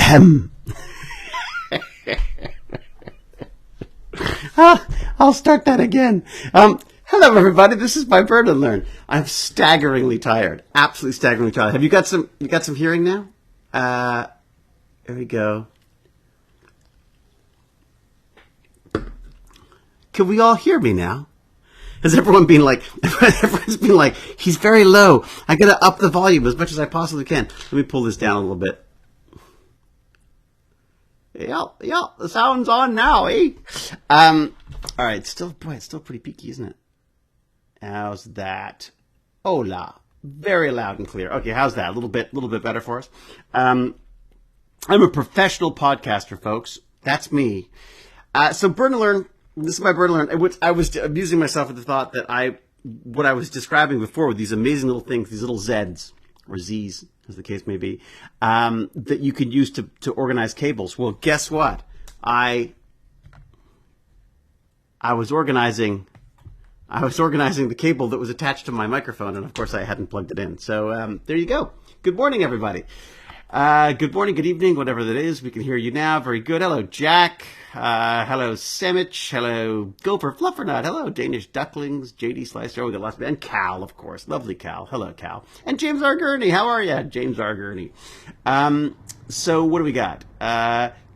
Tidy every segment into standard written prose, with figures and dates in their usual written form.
Ahem. I'll start that again. Hello, everybody. This is my Burn&Learn. I'm staggeringly tired. Absolutely staggeringly tired. Have you got some hearing now? There we go. Can we all hear me now? Has everyone's been like, he's very low. I gotta up the volume as much as I possibly can. Let me pull this down a little bit. Yeah, the sound's on now, eh? All right, it's still pretty peaky, isn't it? How's that? Hola, very loud and clear. Okay, how's that? A little bit better for us. I'm a professional podcaster, folks. That's me. So Burn&Learn. This is my Burn&Learn. I was amusing myself with the thought that what I was describing before with these amazing little things, these little Zs or Zs, as the case may be, that you could use to organize cables. Well, guess what? I was organizing the cable that was attached to my microphone, and of course I hadn't plugged it in. So there you go. Good morning, everybody. Good morning, good evening, whatever that is. We can hear you now. Very good. Hello, Jack. Hello, Samich. Hello, Gopher Fluffernut. Hello, Danish Ducklings. JD Slicer. Oh, we got lots of, and Cal, of course. Lovely Cal. Hello, Cal. And James R. Gurney. How are you, James R. Gurney? So what do we got?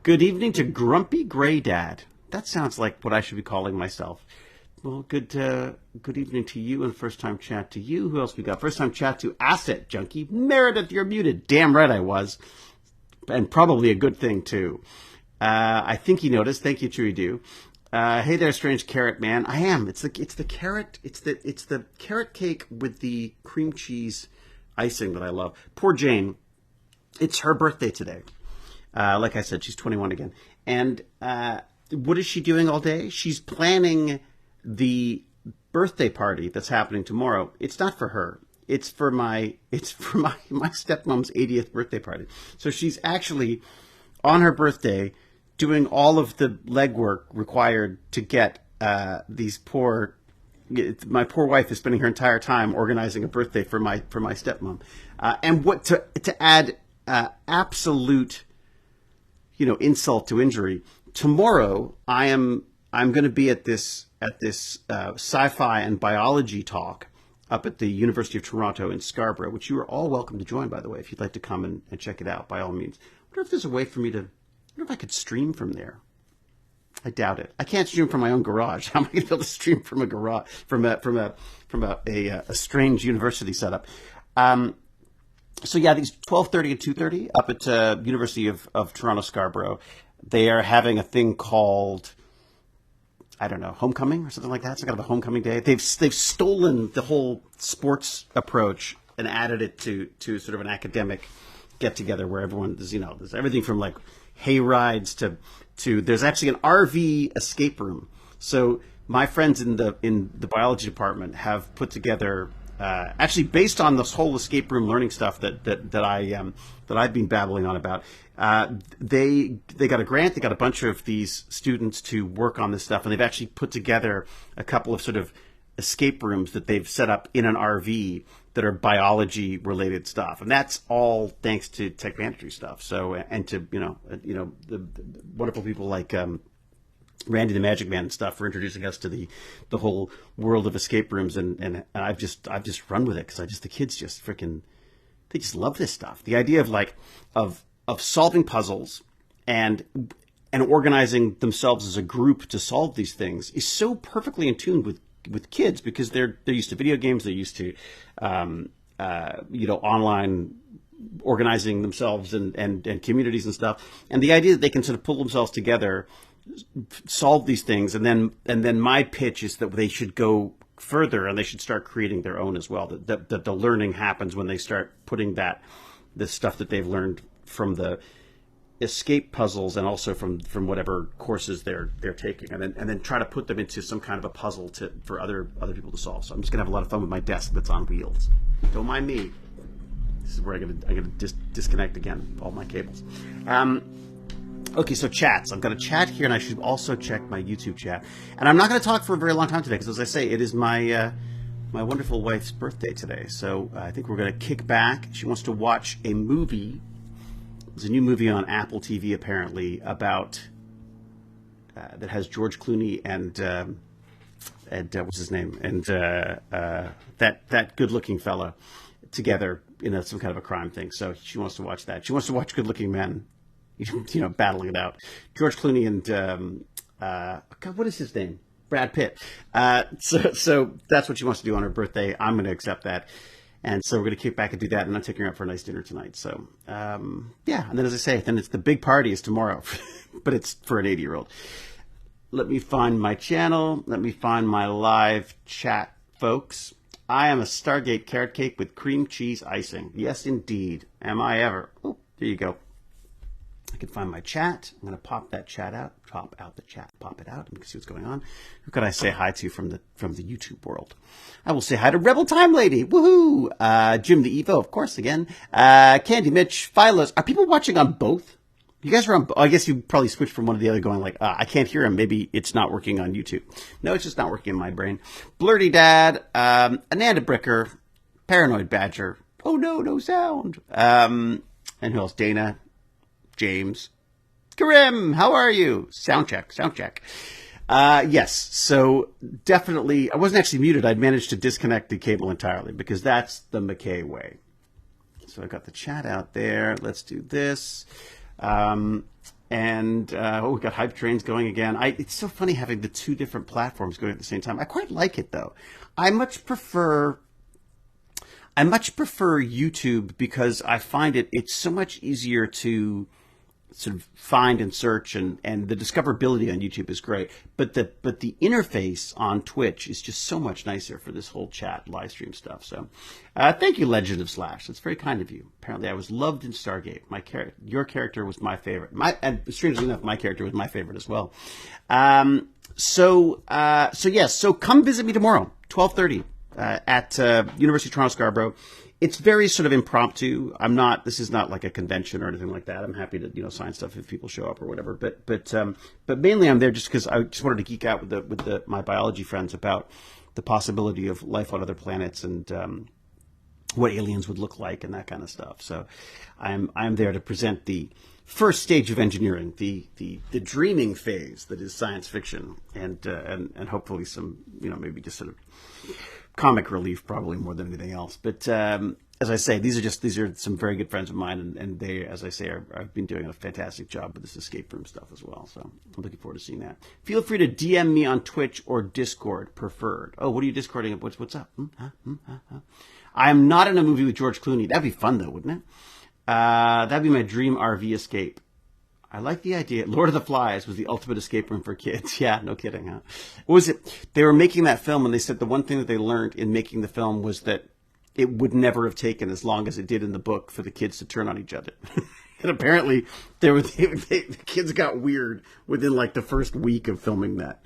Good evening to Grumpy Gray Dad. That sounds like what I should be calling myself. Well, good evening to you, and first time chat to you. Who else we got? First time chat to Asset Junkie. Meredith, you're muted. Damn right I was. And probably a good thing, too. I think he noticed. Thank you, Chewy Do. Hey there, Strange Carrot Man. I am. It's the carrot. It's the carrot cake with the cream cheese icing that I love. Poor Jane. It's her birthday today. Like I said, she's 21 again. And what is she doing all day? She's planning the birthday party that's happening tomorrow. It's not for her. It's for my stepmom's 80th birthday party. So she's actually on her birthday doing all of the legwork required to get my poor wife is spending her entire time organizing a birthday for my stepmom. And what to add absolute, insult to injury. Tomorrow I'm going to be at this sci-fi and biology talk up at the University of Toronto in Scarborough, which you are all welcome to join, by the way, if you'd like to come and check it out, by all means. I wonder if there's a way for me to, I wonder if I could stream from there. I doubt it. I can't stream from my own garage. How am I going to be able to stream from a garage, from a strange university setup? So yeah, these 12:30 and 2:30 up at University of Toronto Scarborough, they are having a thing called, I don't know, homecoming or something like that. It's kind of a homecoming day. They've stolen the whole sports approach and added it to sort of an academic get together where everyone there's everything from like hay rides to there's actually an RV escape room. So my friends in the biology department have put together, actually based on this whole escape room learning stuff that I've been babbling on about. They got a grant. They got a bunch of these students to work on this stuff, and they've actually put together a couple of sort of escape rooms that they've set up in an RV that are biology related stuff, and that's all thanks to Tech Banditry stuff. So, and to the wonderful people like Randy the Magic Man and stuff for introducing us to the whole world of escape rooms, and I've just run with it because the kids just freaking, they just love this stuff. The idea of solving puzzles and organizing themselves as a group to solve these things is so perfectly in tune with kids because they're used to video games, they're used to online organizing themselves and communities and stuff. And the idea that they can sort of pull themselves together, solve these things, and then my pitch is that they should go further and they should start creating their own as well. That the learning happens when they start putting this stuff that they've learned from the escape puzzles and also from whatever courses they're taking, and then try to put them into some kind of a puzzle for other people to solve. So I'm just gonna have a lot of fun with my desk that's on wheels. Don't mind me. This is where I'm gonna disconnect again all my cables. Okay, so chats. I've got a chat here, and I should also check my YouTube chat. And I'm not going to talk for a very long time today, because as I say, it is my wonderful wife's birthday today. So I think we're going to kick back. She wants to watch a movie There's a new movie on Apple TV apparently about that has George Clooney and what's his name, and that good-looking fella together in some kind of a crime thing. So she wants to watch that. She wants to watch good-looking men, battling it out. George Clooney and God, what is his name? Brad Pitt. So that's what she wants to do on her birthday. I'm going to accept that. And so we're going to kick back and do that, and I'm taking her out for a nice dinner tonight. So, yeah. And then, as I say, then it's the big party is tomorrow, but it's for an 80-year-old. Let me find my channel. Let me find my live chat, folks. I am a Stargate Carrot Cake with cream cheese icing. Yes, indeed. Am I ever? Oh, there you go. I can find my chat. I'm going to pop that chat out. Pop out the chat. Pop it out. And we can see what's going on. Who could I say hi to from the YouTube world? I will say hi to Rebel Time Lady. Woohoo! Jim the Evo, of course, again. Candy Mitch, Philos. Are people watching on both? You guys are on. I guess you probably switched from one to the other, going like, I can't hear him. Maybe it's not working on YouTube. No, it's just not working in my brain. Blurty Dad, Ananda Bricker, Paranoid Badger. Oh no, no sound. And who else? Dana, James, Karim. How are you? Sound check. Sound check. Yes. So definitely, I wasn't actually muted. I'd managed to disconnect the cable entirely because that's the McKay way. So I got the chat out there. Let's do this. We got hype trains going again. It's so funny having the two different platforms going at the same time. I quite like it though. I much prefer YouTube because I find it's so much easier to sort of find and search, and the discoverability on YouTube is great. But the interface on Twitch is just so much nicer for this whole chat live stream stuff. So thank you, Legend of Slash. That's very kind of you. Apparently I was loved in Stargate. Your character was my favorite. And strangely enough, my character was my favorite as well. So yes, so come visit me tomorrow, 12:30 at University of Toronto Scarborough. It's very sort of impromptu. This is not like a convention or anything like that. I'm happy to sign stuff if people show up or whatever. But mainly I'm there just because I just wanted to geek out with my biology friends about the possibility of life on other planets and what aliens would look like and that kind of stuff. So I'm there to present the first stage of engineering, the dreaming phase that is science fiction, and hopefully some maybe just sort of comic relief, probably more than anything else. But as I say, these are some very good friends of mine, and they, as I say, have been doing a fantastic job with this escape room stuff as well. So I'm looking forward to seeing that. Feel free to DM me on Twitch or Discord, preferred. Oh, what are you Discording? What's up? I'm not in a movie with George Clooney. That'd be fun though, wouldn't it? That'd be my dream RV escape. I like the idea. Lord of the Flies was the ultimate escape room for kids. Yeah, no kidding, huh? What was it? They were making that film, and they said the one thing that they learned in making the film was that it would never have taken as long as it did in the book for the kids to turn on each other. And apparently, the kids got weird within like the first week of filming that.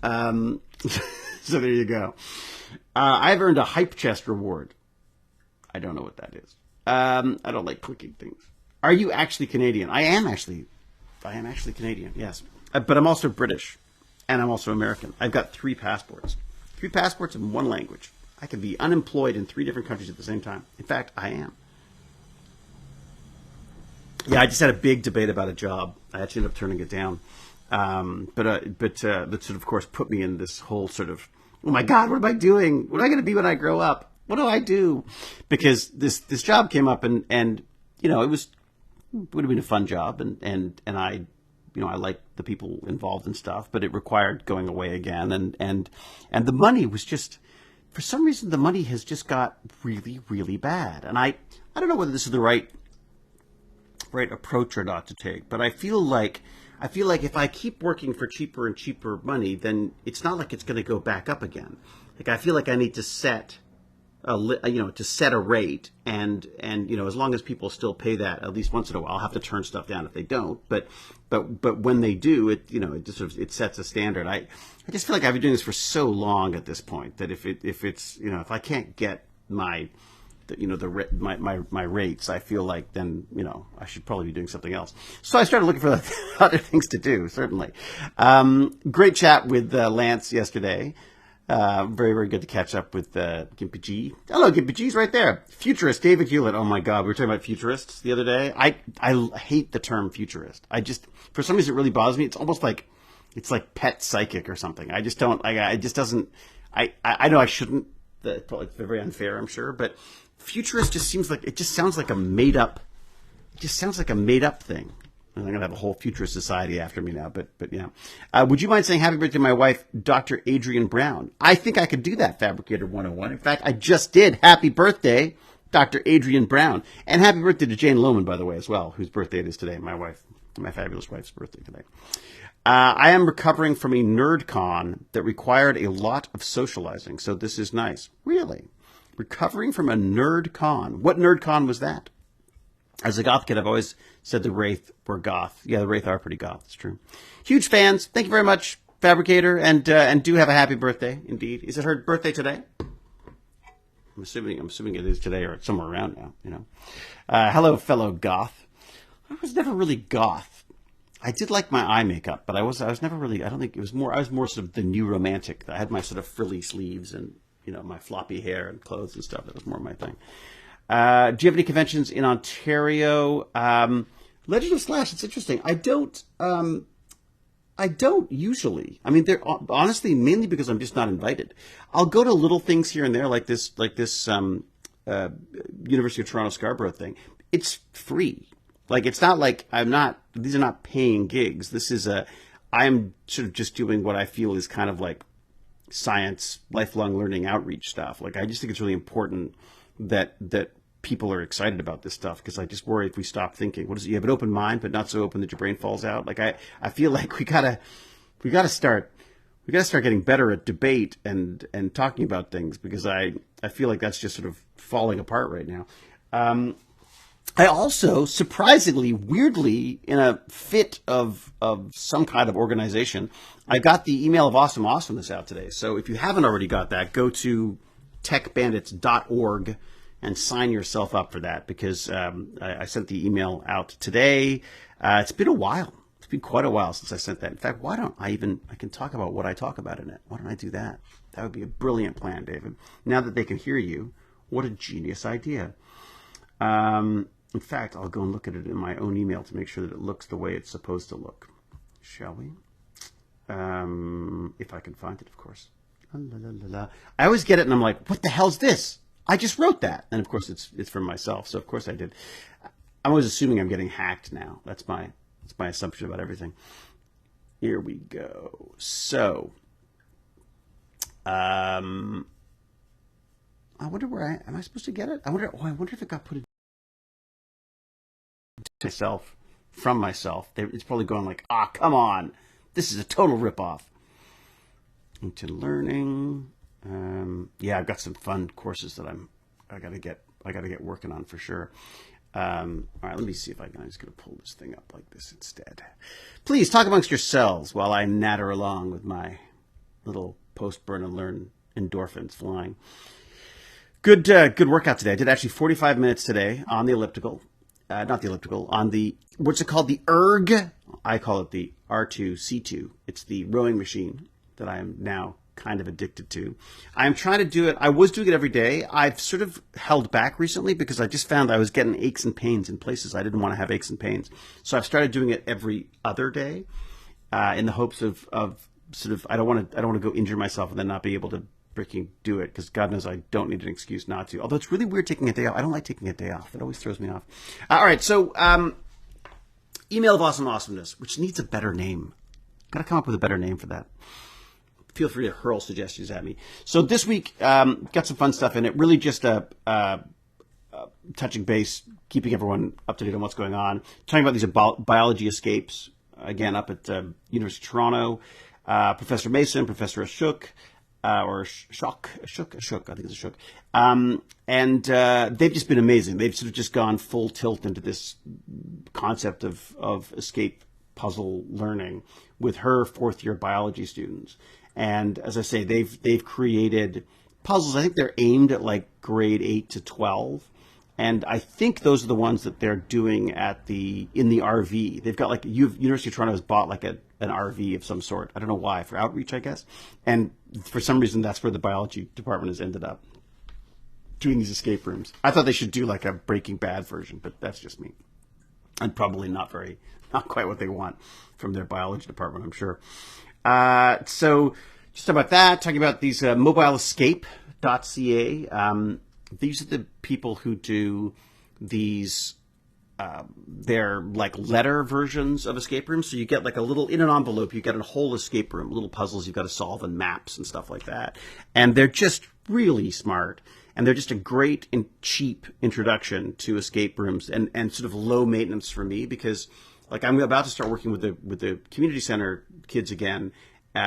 So there you go. I've earned a hype chest reward. I don't know what that is. I don't like clicking things. Are you actually Canadian? I am actually Canadian, yes. But I'm also British, and I'm also American. I've got 3 passports. 3 passports in 1 language. I can be unemployed in 3 different countries at the same time. In fact, I am. Yeah, I just had a big debate about a job. I actually ended up turning it down. But that sort of, of course, put me in this whole sort of, oh my God, what am I doing? What am I going to be when I grow up? What do I do? Because this job came up, and it would have been a fun job, and I, I like the people involved and stuff, but it required going away again, and the money was just, for some reason, the money has just got really, really bad, and I don't know whether this is the right approach or not to take, but I feel like if I keep working for cheaper and cheaper money, then it's not like it's going to go back up again. Like I feel like I need to set a rate, and as long as people still pay that, at least once in a while, I'll have to turn stuff down if they don't. But when they do, it just sort of, it sets a standard. I just feel like I've been doing this for so long at this point that if I can't get my rates, I feel like then I should probably be doing something else. So I started looking for other things to do. Certainly, great chat with Lance yesterday. Very, very good to catch up with Gimpy G. Hello, Gimpy G's right there. Futurist, David Hewlett. Oh my God, we were talking about futurists the other day. I hate the term futurist. For some reason, it really bothers me. It's almost like it's like pet psychic or something. I just don't. It just doesn't. I know I shouldn't. It's very unfair, I'm sure, but futurist just sounds like a made up. It just sounds like a made up thing. I'm going to have a whole futurist society after me now, but yeah. Would you mind saying happy birthday to my wife, Dr. Adrienne Brown? I think I could do that, Fabricator 101. In fact, I just did. Happy birthday, Dr. Adrienne Brown. And happy birthday to Jane Lohman, by the way, as well, whose birthday it is today, my fabulous wife's birthday today. I am recovering from a nerd con that required a lot of socializing, so this is nice. Really? Recovering from a nerd con. What nerd con was that? As a goth kid, I've always said the Wraith were goth. Yeah, the Wraith are pretty goth. It's true. Huge fans. Thank you very much, Fabricator, and do have a happy birthday. Indeed, is it her birthday today? I'm assuming it is today or somewhere around now. You know. Hello, fellow goth. I was never really goth. I did like my eye makeup, but I was never really. I don't think it was more. I was more sort of the new romantic. I had my sort of frilly sleeves and my floppy hair and clothes and stuff. That was more my thing. Do you have any conventions in Ontario? Legend of Slash. It's interesting. I don't usually. I mean, they're honestly mainly because I'm just not invited. I'll go to little things here and there, like this University of Toronto Scarborough thing. It's free. Like it's not like these are not paying gigs. I'm sort of just doing what I feel is kind of like science, lifelong learning outreach stuff. Like I just think it's really important that people are excited about this stuff, because I just worry if we stop thinking, what is it? You have an open mind, but not so open that your brain falls out. Like I feel like we gotta start getting better at debate and talking about things, because I feel like that's just sort of falling apart right now. I also, surprisingly, weirdly, in a fit of some kind of organization, I got the email of Awesome Awesomeness out today. So if you haven't already got that, go to techbandits.org and sign yourself up for that, because I sent the email out today. It's been a while. It's been quite a while since I sent that. In fact, why don't I can talk about what I talk about in it. Why don't I do that? That would be a brilliant plan, David. Now that they can hear you, what a genius idea. In fact, I'll go and look at it in my own email to make sure that it looks the way it's supposed to look. Shall we? If I can find it, of course. La, la, la, la. I always get it and I'm like, what the hell's this? I just wrote that. And of course it's from myself. So of course I did. I'm always assuming I'm getting hacked now. That's my assumption about everything. Here we go. So, I wonder where am I supposed to get it? I wonder if it got put from myself. It's probably going like, come on. This is a total ripoff. Into learning. Yeah, I've got some fun courses that I gotta get working on for sure. All right, let me see if I'm just gonna pull this thing up like this instead. Please talk amongst yourselves while I natter along with my little post burn and learn endorphins flying. Good workout today. I did actually 45 minutes today on the elliptical. Not the elliptical, on the, what's it called? The erg. I call it the R2C2. It's the rowing machine that I am now kind of addicted to. I'm trying to do it. I was doing it every day. I've sort of held back recently because I just found I was getting aches and pains in places I didn't want to have aches and pains. So I've started doing it every other day in the hopes of sort of, I don't want to go injure myself and then not be able to freaking do it, because God knows I don't need an excuse not to. Although it's really weird taking a day off. I don't like taking a day off. It always throws me off. All right, so email of awesome awesomeness, which needs a better name. Got to come up with a better name for that. Feel free to hurl suggestions at me. So this week, got some fun stuff in it. Really just touching base, keeping everyone up to date on what's going on. Talking about these biology escapes, again, up at University of Toronto. Professor Mason, Professor Ashok, or Ashok, I think it's Ashok. And they've just been amazing. They've sort of just gone full tilt into this concept of escape puzzle learning with her fourth-year biology students. And as I say, they've created puzzles. I think they're aimed at like grade 8 to 12. And I think those are the ones that they're doing in the RV. They've got like University of Toronto has bought like an RV of some sort. I don't know why, for outreach, I guess. And for some reason, that's where the biology department has ended up doing these escape rooms. I thought they should do like a Breaking Bad version, but that's just me. And probably not quite what they want from their biology department, I'm sure. So just about that, talking about these mobileescape.ca. These are the people who do these, they're like letter versions of escape rooms. So you get like a little, in an envelope, you get a whole escape room, little puzzles you've got to solve and maps and stuff like that. And they're just really smart. And they're just a great and cheap introduction to escape rooms and sort of low maintenance for me, because like I'm about to start working with the community center kids again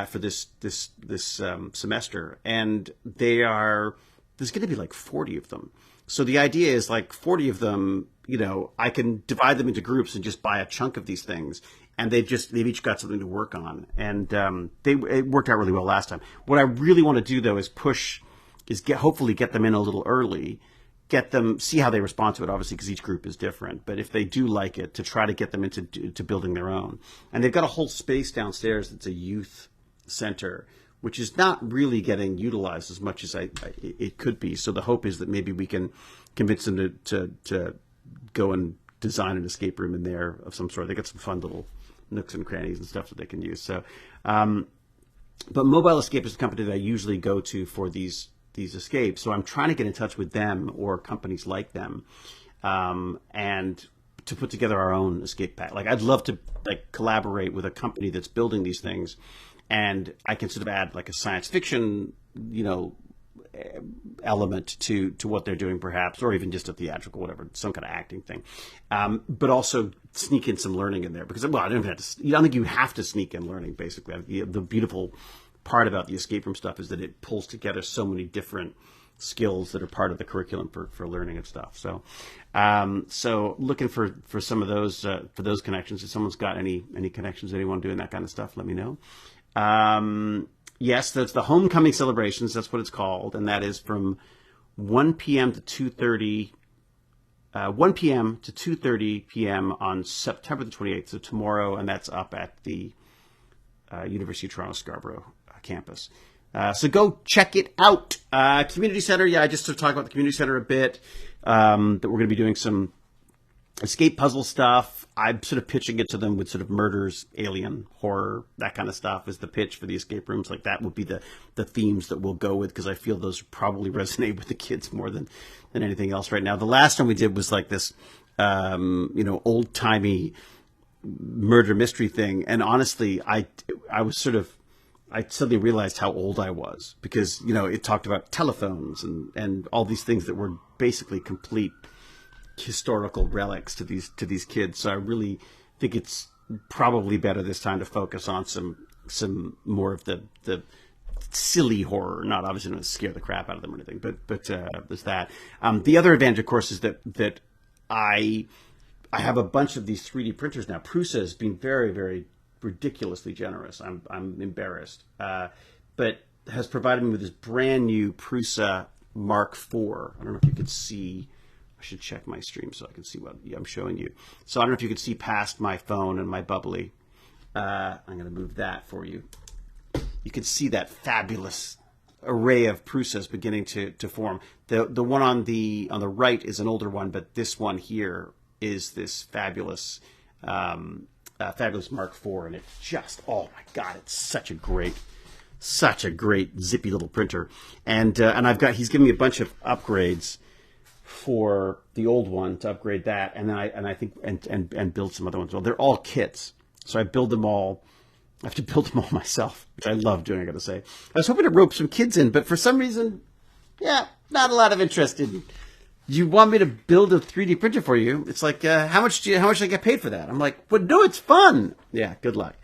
for this semester. And there's going to be like 40 of them. So the idea is like 40 of them, I can divide them into groups and just buy a chunk of these things. And they've each got something to work on. And it worked out really well last time. What I really want to do though is hopefully get them in a little early, get them, see how they respond to it, obviously, because each group is different. But if they do like it, to try to get them into building their own. And they've got a whole space downstairs that's a youth center, which is not really getting utilized as much as it could be. So the hope is that maybe we can convince them to go and design an escape room in there of some sort. They got some fun little nooks and crannies and stuff that they can use. So, but Mobile Escape is the company that I usually go to for these escapes. So I'm trying to get in touch with them or companies like them, and to put together our own escape pack. Like I'd love to like collaborate with a company that's building these things, and I can sort of add like a science fiction, element to what they're doing perhaps, or even just a theatrical, whatever, some kind of acting thing. But also sneak in some learning in there, because, well, I don't think you have to sneak in learning, basically. The beautiful part about the escape room stuff is that it pulls together so many different skills that are part of the curriculum for learning and stuff. So, so looking for some of those, for those connections. If someone's got any connections, anyone doing that kind of stuff, let me know. Yes, that's the homecoming celebrations. That's what it's called. And that is from 1 p.m. to 2:30, 1 p.m. to 2:30 p.m. on September the 28th. So tomorrow, and that's up at the University of Toronto Scarborough campus. So go check it out. Community Center. Yeah, I just sort of talked about the community center a bit, that we're going to be doing some escape puzzle stuff. I'm sort of pitching it to them with sort of murders, alien, horror, that kind of stuff is the pitch for the escape rooms. Like that would be the themes that we'll go with, because I feel those probably resonate with the kids more than anything else right now. The last one we did was like this, old timey murder mystery thing. And honestly, I suddenly realized how old I was, because, it talked about telephones and all these things that were basically complete historical relics to these kids. So I really think it's probably better this time to focus on some more of the silly horror. Not obviously going to scare the crap out of them or anything, but there's that. The other advantage, of course, is that I have a bunch of these 3D printers now. Prusa has been very, very ridiculously generous. I'm embarrassed, but has provided me with this brand new Prusa Mark IV. I don't know if you could see. I should check my stream so I can see what I'm showing you. So I don't know if you could see past my phone and my bubbly. I'm going to move that for you. You can see that fabulous array of Prusas beginning to form. The one on the right is an older one, but this one here is this fabulous Mark IV, and it's just, oh my God, it's such a great zippy little printer. And he's giving me a bunch of upgrades for the old one to upgrade that, and I think build some other ones. Well, they're all kits, so I build them all. I have to build them all myself, which I love doing, I got to say. I was hoping to rope some kids in, but for some reason, not a lot of interest in. You want me to build a 3D printer for you? It's like, how much do I get paid for that? I'm like, well, no, it's fun. Yeah, good luck.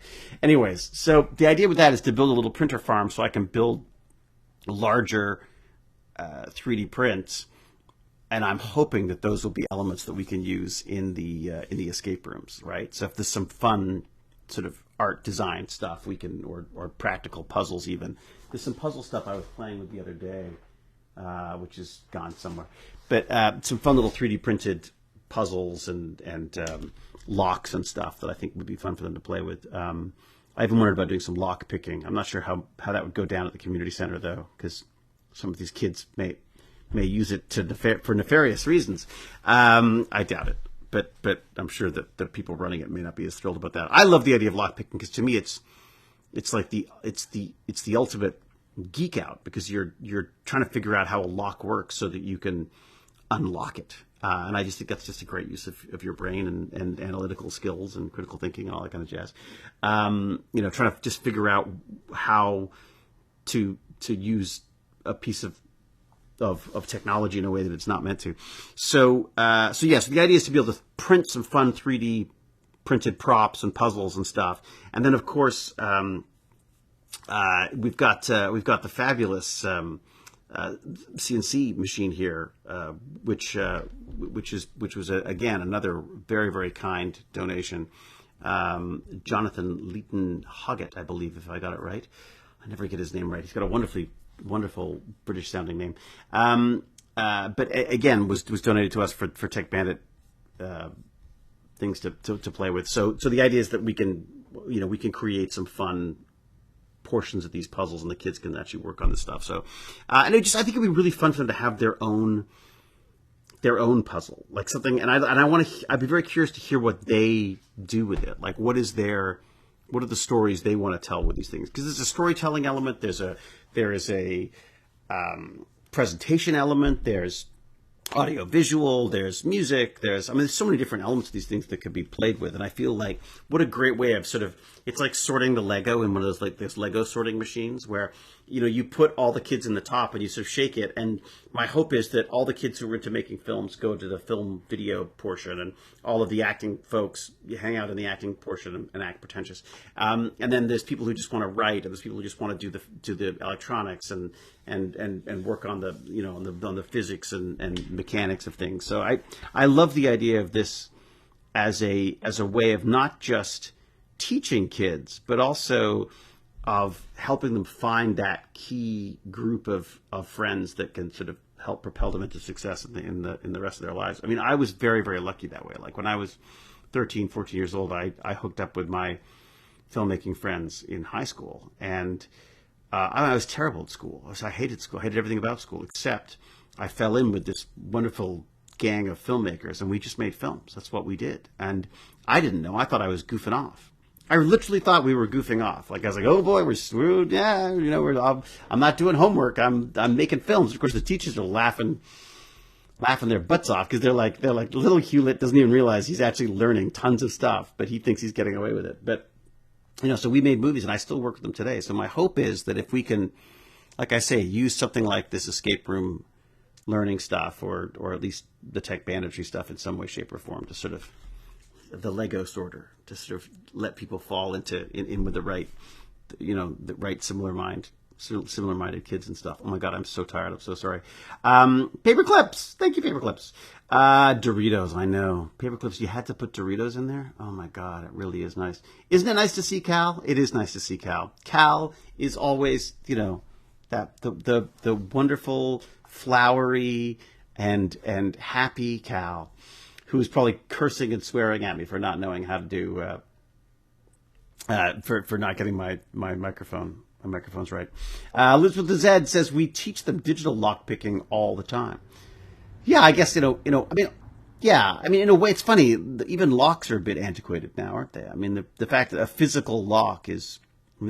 Anyways, so the idea with that is to build a little printer farm so I can build larger 3D prints. And I'm hoping that those will be elements that we can use in the escape rooms, right? So if there's some fun sort of art design stuff, we can, or practical puzzles even. There's some puzzle stuff I was playing with the other day, which is gone somewhere. But some fun little 3D printed puzzles and locks and stuff that I think would be fun for them to play with. I even wondered about doing some lock picking. I'm not sure how that would go down at the community center though, because some of these kids may use it for nefarious reasons. I doubt it, but I'm sure that the people running it may not be as thrilled about that. I love the idea of lock picking because to me it's like the ultimate geek out, because you're trying to figure out how a lock works so that you can unlock it. And I just think that's just a great use of your brain and analytical skills and critical thinking and all that kind of jazz. Trying to just figure out how to use a piece of technology in a way that it's not meant to. So yes, the idea is to be able to print some fun 3D printed props and puzzles and stuff. And then of course, we've got the fabulous CNC machine here, which was again another very, very kind donation. Jonathan Leeton Hoggett, I believe, if I got it right. I never get his name right. He's got a wonderful British sounding name. But again, was donated to us for Tech Bandit things to play with. So the idea is that we can create some fun portions of these puzzles, and the kids can actually work on this stuff. So, I think it'd be really fun for them to have their own puzzle, like something. And I'd be very curious to hear what they do with it. Like, what are the stories they want to tell with these things? Because there's a storytelling element. There is a presentation element. There's audio visual, there's music, there's so many different elements of these things that could be played with. And I feel like what a great way of it's like sorting the Lego in one of those Lego sorting machines where, you put all the kids in the top and you sort of shake it. And my hope is that all the kids who are into making films go to the film video portion, and all of the acting folks hang out in the acting portion and act pretentious. And then there's people who just want to write, and there's people who just want to do the electronics and work on the on the physics and mechanics of things. So I love the idea of this as a way of not just teaching kids, but also of helping them find that key group of friends that can sort of help propel them into success in the rest of their lives. I was very, very lucky that way. Like when I was 13, 14 years old, I hooked up with my filmmaking friends in high school, and I was terrible at school. I hated school. I hated everything about school, except I fell in with this wonderful gang of filmmakers, and we just made films. That's what we did. And I didn't know. I thought I was goofing off. I literally thought we were goofing off. Like I was like, oh boy, we're screwed. Yeah, I'm not doing homework. I'm making films. Of course, the teachers are laughing their butts off because they're like little Hewlett doesn't even realize he's actually learning tons of stuff, but he thinks he's getting away with it. But so we made movies, and I still work with them today. So my hope is that if we can, like I say, use something like this escape room learning stuff, or at least the tech banditry stuff in some way, shape, or form, to sort of the Lego sorter, to sort of let people fall in with the right, the right similar-minded kids and stuff. Oh my God, I'm so tired. I'm so sorry. Paper clips. Thank you, paper clips. Doritos. I know. Paper clips. You had to put Doritos in there. Oh my God, it really is nice. Isn't it nice to see Cal? It is nice to see Cal. Cal is always, that the wonderful, flowery, and happy Cal, who is probably cursing and swearing at me for not knowing how to do, for not getting my microphone. My microphone's right. Elizabeth the Zed says we teach them digital lock picking all the time. Yeah, I guess in a way it's funny. Even locks are a bit antiquated now, aren't they? The fact that a physical lock is,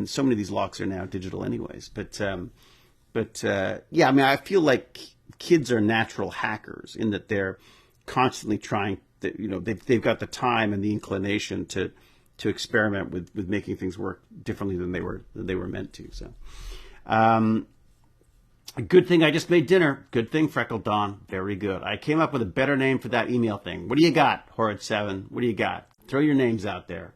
so many of these locks are now digital anyways. But I feel like kids are natural hackers in that they're constantly trying. They've got the time and the inclination to experiment with making things work differently than they were meant to. So, a good thing I just made dinner. Good thing, Freckled Dawn. Very good. I came up with a better name for that email thing. What do you got, Horrid7? What do you got? Throw your names out there.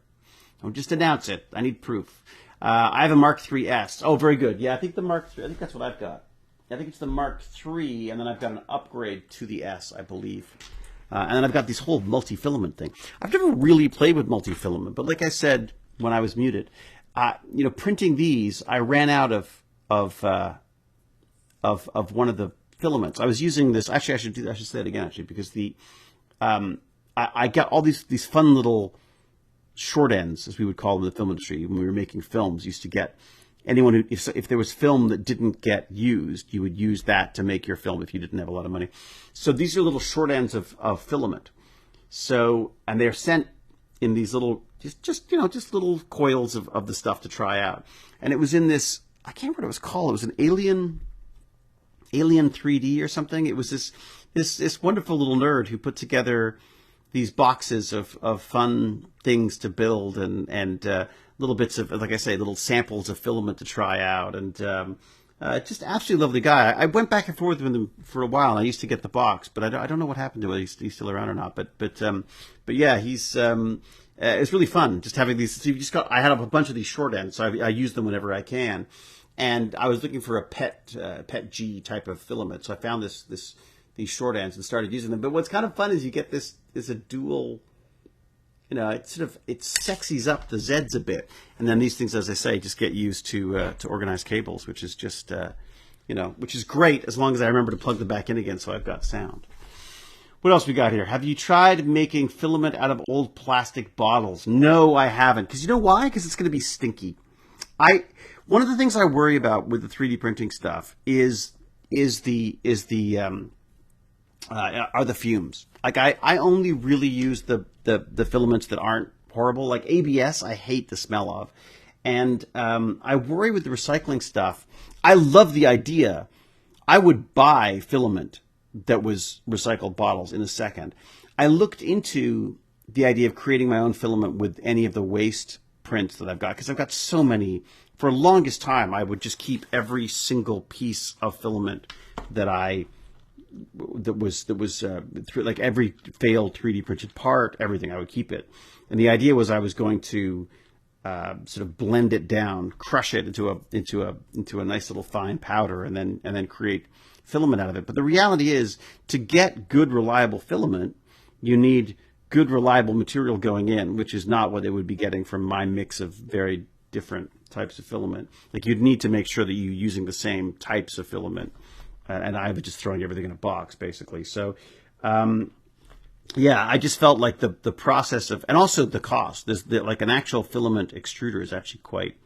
Don't just announce it. I need proof. I have a Mark III S. Oh, very good. Yeah, I think the Mark III. I think that's what I've got. I think it's the Mark III, and then I've got an upgrade to the S, I believe. And then I've got this whole multi-filament thing. I've never really played with multi-filament, but like I said when I was muted, printing these, I ran out of one of the filaments. I was using this. Actually, I should say it again, actually, because I got all these fun little short ends, as we would call them in the film industry. When we were making films, used to get anyone who, if there was film that didn't get used, you would use that to make your film if you didn't have a lot of money. So these are little short ends of filament. So, and they're sent in these little, just little coils of the stuff to try out. And it was in this, I can't remember what it was called. It was an Alien 3D or something. It was this wonderful little nerd who put together these boxes of fun things to build and little bits of, like I say, little samples of filament to try out. And just absolutely lovely guy. I went back and forth with him for a while. I used to get the box, but I don't know what happened to it. He's still around or not. But yeah, he's it's really fun just having these. So I had a bunch of these short ends, so I use them whenever I can. And I was looking for a PET G type of filament, so I found these short ends and started using them. But what's kind of fun is you get this is a dual. It sexies up the Zs a bit, and then these things, as I say, just get used to organize cables, which is just which is great as long as I remember to plug them back in again, so I've got sound. What else we got here? Have you tried making filament out of old plastic bottles? No, I haven't. Because you know why? Because it's going to be stinky. One of the things I worry about with the 3D printing stuff are the fumes. Like I only really use the filaments that aren't horrible. Like ABS, I hate the smell of. And I worry with the recycling stuff. I love the idea. I would buy filament that was recycled bottles in a second. I looked into the idea of creating my own filament with any of the waste prints that I've got, because I've got so many. For the longest time, I would just keep every single piece of filament that was like every failed 3D printed part, everything, I would keep it. And the idea was I was going to sort of blend it down, crush it into a nice little fine powder, and then create filament out of it. But the reality is, to get good, reliable filament, you need good, reliable material going in, which is not what they would be getting from my mix of very different types of filament. Like, you'd need to make sure that you're using the same types of filament. And I was just throwing everything in a box, basically. So, yeah, I just felt like the process of, and also the cost. Like an actual filament extruder is actually quite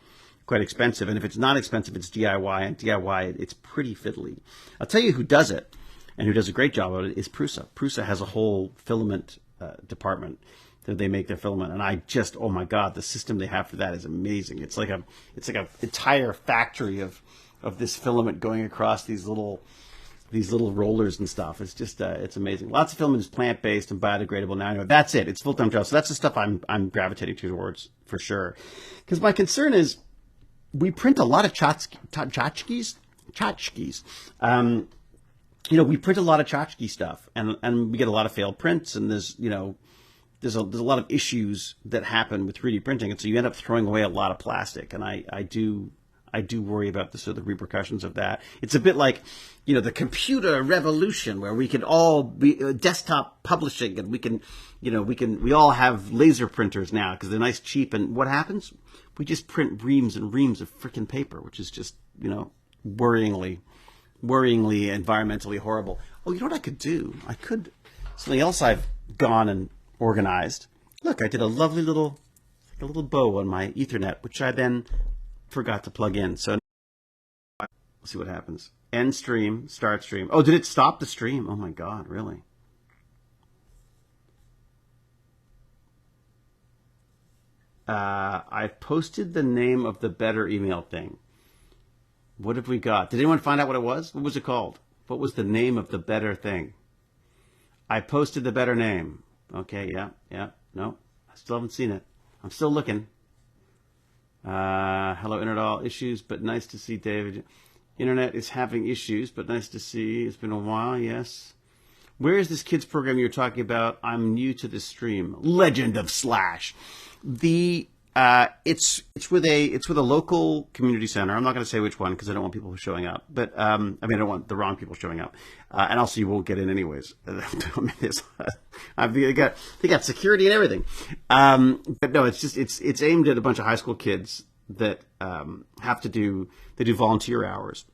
expensive. And if it's not expensive, it's DIY. And DIY, it's pretty fiddly. I'll tell you who does it, and who does a great job of it, is Prusa. Prusa has a whole filament department that they make their filament, and I just, oh my God, the system they have for that is amazing. It's like a entire factory of this filament going across these little rollers and stuff. It's just it's amazing. Lots of filament is plant-based and biodegradable. Now, anyway, that's it. It's full-time job. So that's the stuff I'm gravitating towards for sure. Because my concern is, we print a lot of tchotchkes. We print a lot of tchotchke stuff, and we get a lot of failed prints, and there's a lot of issues that happen with 3D printing, and so you end up throwing away a lot of plastic. And I do worry about the sort of repercussions of that. It's a bit like, the computer revolution, where we can all be desktop publishing, and we all have laser printers now because they're nice, cheap. And what happens? We just print reams and reams of freaking paper, which is just, worryingly environmentally horrible. Oh, you know what I could do? Something else I've gone and organized. Look, I did a lovely little bow on my Ethernet, which I then forgot to plug in. So let's see what happens. End stream, start stream. Oh, did it stop the stream? Oh my God, really? I've posted the name of the better email thing. What have we got? Did anyone find out what it was? What was it called? What was the name of the better thing? I posted the better name. Okay, yeah. No, I still haven't seen it. I'm still looking. Hello, Internet, all issues, but nice to see David. Internet is having issues, but nice to see. It's been a while, yes. Where is this kids program you're talking about? I'm new to this stream. Legend of Slash. It's with a local community center. I'm not going to say which one because I don't want people showing up. But I don't want the wrong people showing up. And also, you won't get in anyways. They got security and everything. But no, it's aimed at a bunch of high school kids that do volunteer hours.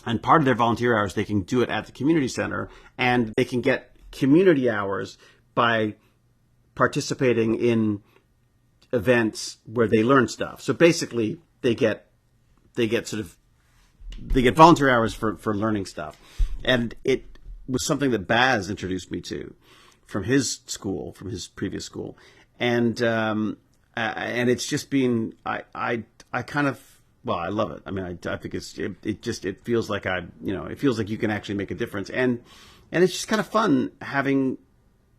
And part of their volunteer hours, they can do it at the community center, and they can get community hours by participating in events where they learn stuff. So basically, they get volunteer hours for learning stuff. And it was something that Baz introduced me to from his school, from his previous school. And it's just been, I kind of, well, I love it. I mean, I think it feels like it feels like you can actually make a difference. And it's just kind of fun having,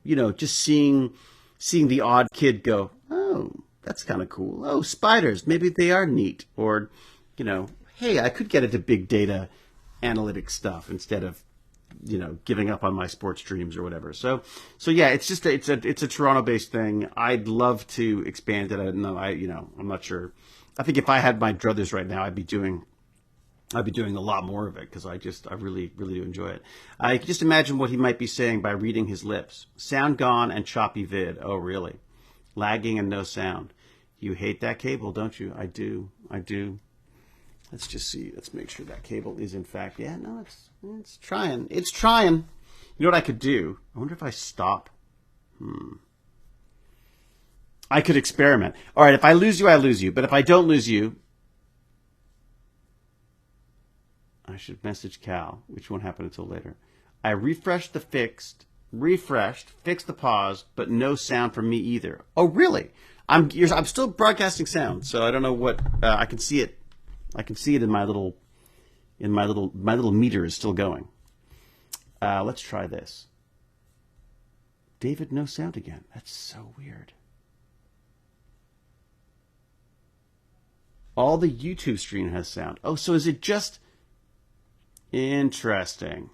just seeing the odd kid go, oh, that's kind of cool. Oh, spiders, maybe they are neat. Or, hey, I could get into big data analytics stuff instead of, giving up on my sports dreams or whatever. So yeah, it's a Toronto-based thing. I'd love to expand it. I'm not sure. I think if I had my druthers right now, I'd be doing a lot more of it, because I really, really do enjoy it. I can just imagine what he might be saying by reading his lips. Sound gone and choppy vid. Oh, really? Lagging and no sound. You hate that cable, don't you? I do. Let's just see. Let's make sure that cable is in fact. Yeah, no, it's trying. It's trying. You know what I could do? I wonder if I stop. I could experiment. All right, if I lose you, I lose you. But if I don't lose you, I should message Cal, which won't happen until later. I refreshed, fixed the pause, but no sound from me either. Oh, really? I'm still broadcasting sound, so I don't know what I can see it. I can see it in my little meter is still going. Let's try this. David, no sound again. That's so weird. All the YouTube stream has sound. Oh, so is it just interesting?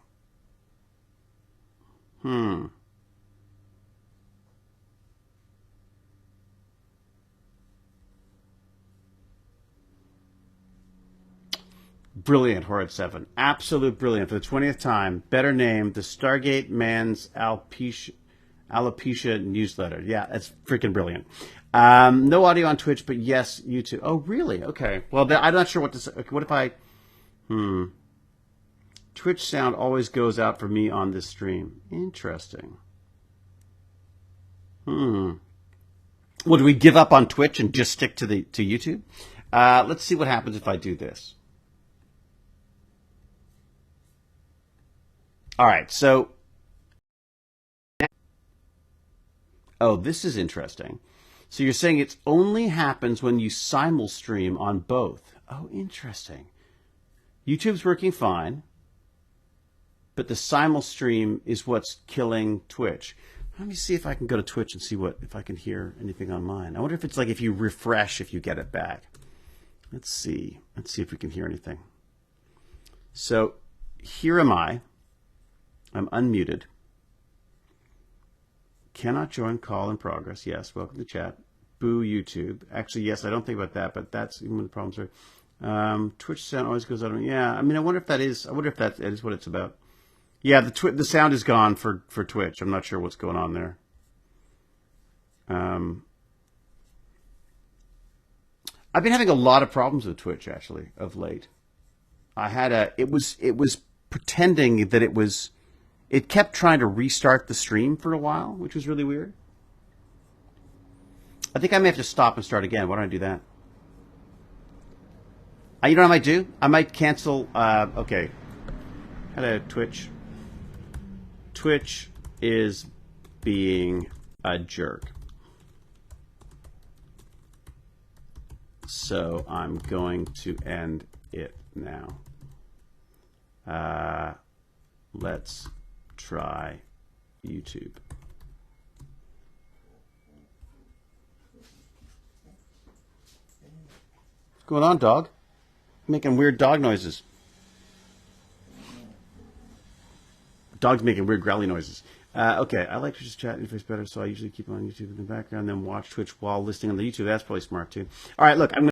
Brilliant, Horrid 7. Absolute brilliant. For the 20th time, better name, the Stargate Man's Alopecia newsletter. Yeah, that's freaking brilliant. No audio on Twitch, but yes, YouTube. Oh, really? Okay. Well, I'm not sure what to say. What if I... Twitch sound always goes out for me on this stream. Interesting. Well, do we give up on Twitch and just stick to YouTube? Let's see what happens if I do this. All right, so... Oh, this is interesting. So you're saying it only happens when you simul stream on both. Oh, interesting. YouTube's working fine, but the simul stream is what's killing Twitch. Let me see if I can go to Twitch and see if I can hear anything on mine. I wonder if it's like if you refresh, if you get it back. Let's see. Let's see if we can hear anything. So here am I. I'm unmuted. Cannot join call in progress. Yes, welcome to chat. Boo YouTube. Actually, yes, I don't think about that, but that's even when the problems are. Twitch sound always goes out. Yeah, I mean, I wonder if that is what it's about. Yeah, the sound is gone for Twitch. I'm not sure what's going on there. I've been having a lot of problems with Twitch actually of late. I had it was pretending that it kept trying to restart the stream for a while, which was really weird. I think I may have to stop and start again. Why don't I do that? You know what I might do? I might cancel. Okay. Hello, Twitch. Twitch is being a jerk. So I'm going to end it now. Let's try YouTube. What's going on, dog? Making weird dog noises. Dog's making weird growly noises. Okay, I like Twitch's chat interface better, so I usually keep it on YouTube in the background, then watch Twitch while listening on the YouTube. That's probably smart too. All right, look, I'm